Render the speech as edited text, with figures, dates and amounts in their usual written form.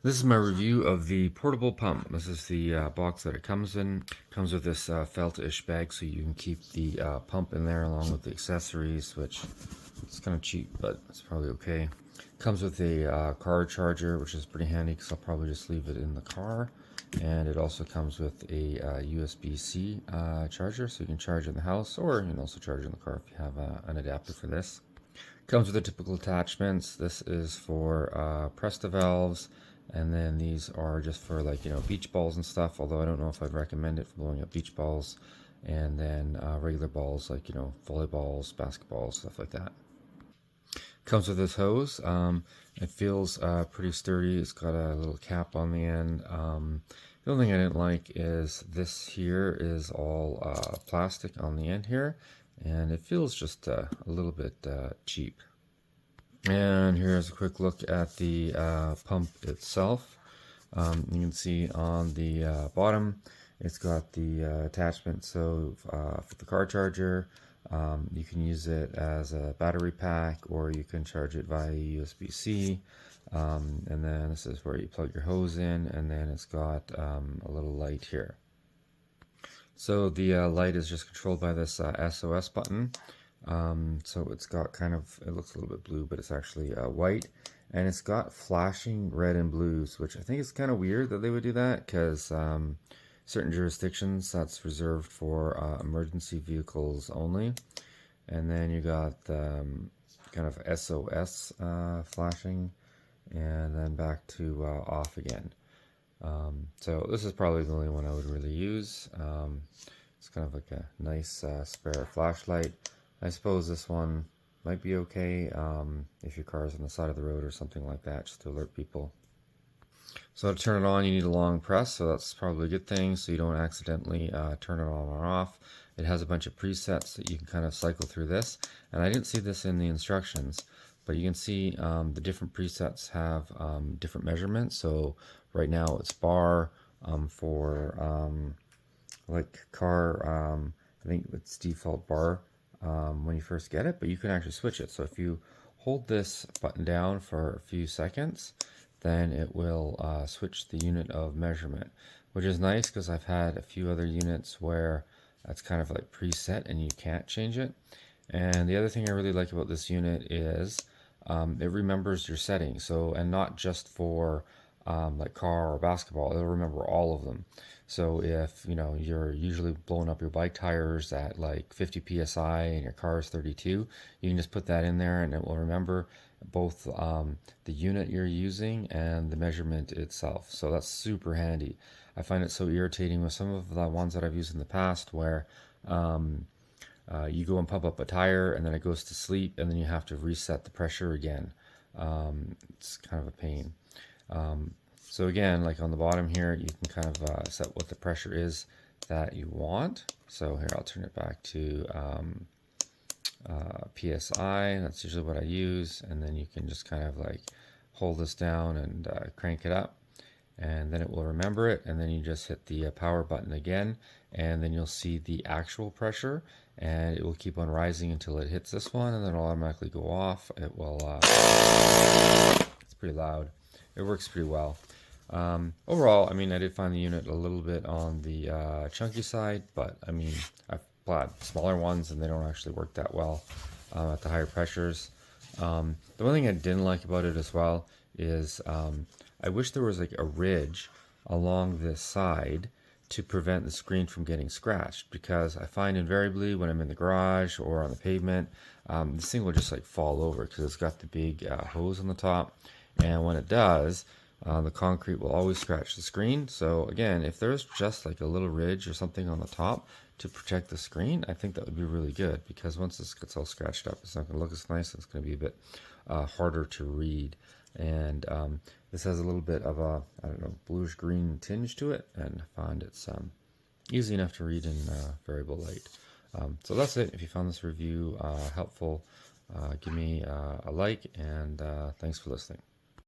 This is my review of the portable pump. This is the box that it comes in. It comes with this felt-ish bag so you can keep the pump in there along with the accessories, which it's kind of cheap, but it's probably okay. Comes with a car charger, which is pretty handy because I'll probably just leave it in the car. And it also comes with a USB-C charger, so you can charge in the house, or you can also charge in the car if you have an adapter for this. Comes with the typical attachments. This is for Presta valves, and then these are just for, like, beach balls and stuff, although I don't know if I'd recommend it for blowing up beach balls. And then regular balls, like, volleyballs, basketballs, stuff like that. Comes with this hose. It feels pretty sturdy. It's got a little cap on the end. The only thing I didn't like is this here is all plastic on the end here, and it feels just a little bit cheap. And here's a quick look at the pump itself. You can see on the bottom, it's got the attachment. So for the car charger, you can use it as a battery pack, or you can charge it via USB-C. And then this is where you plug your hose in, and then it's got a little light here. So the light is just controlled by this SOS button. So it's got kind of, it looks a little bit blue, but it's actually white, and it's got flashing red and blues, which I think is kind of weird that they would do that, because certain jurisdictions that's reserved for emergency vehicles only. And then you got kind of SOS flashing, and then back to off again. So this is probably the only one I would really use. It's kind of like a nice spare flashlight. I suppose this one might be okay if your car is on the side of the road or something like that, just to alert people. So to turn it on, you need a long press, so that's probably a good thing, so you don't accidentally turn it on or off. It has a bunch of presets that you can kind of cycle through this, and I didn't see this in the instructions, but you can see the different presets have different measurements. So right now it's bar for like car, I think it's default bar when you first get it, but you can actually switch it. So if you hold this button down for a few seconds, then it will switch the unit of measurement, which is nice because I've had a few other units where that's kind of like preset and you can't change it. And the other thing I really like about this unit is it remembers your settings. So, and not just for like car or basketball, it'll remember all of them. So if you're usually blowing up your bike tires at like 50 psi and your car is 32, you can just put that in there and it will remember both the unit you're using and the measurement itself. So that's super handy. I find it so irritating with some of the ones that I've used in the past where you go and pump up a tire and then it goes to sleep and then you have to reset the pressure again. It's kind of a pain. So again, like on the bottom here, you can kind of set what the pressure is that you want. So here, I'll turn it back to PSI. That's usually what I use. And then you can just kind of like hold this down and crank it up. And then it will remember it. And then you just hit the power button again. And then you'll see the actual pressure. And it will keep on rising until it hits this one. And then it'll automatically go off. It will, it's pretty loud. It works pretty well. Overall, I mean, I did find the unit a little bit on the chunky side, but I mean, I've bought smaller ones and they don't actually work that well at the higher pressures. The one thing I didn't like about it as well is I wish there was like a ridge along this side to prevent the screen from getting scratched, because I find invariably when I'm in the garage or on the pavement, this thing will just like fall over because it's got the big hose on the top. And when it does, the concrete will always scratch the screen. So again, if there's just like a little ridge or something on the top to protect the screen, I think that would be really good, because once this gets all scratched up, it's not going to look as nice. It's going to be a bit harder to read. And this has a little bit of a, I don't know, bluish green tinge to it, and I find it's easy enough to read in variable light. So that's it. If you found this review helpful, give me a like, and thanks for listening.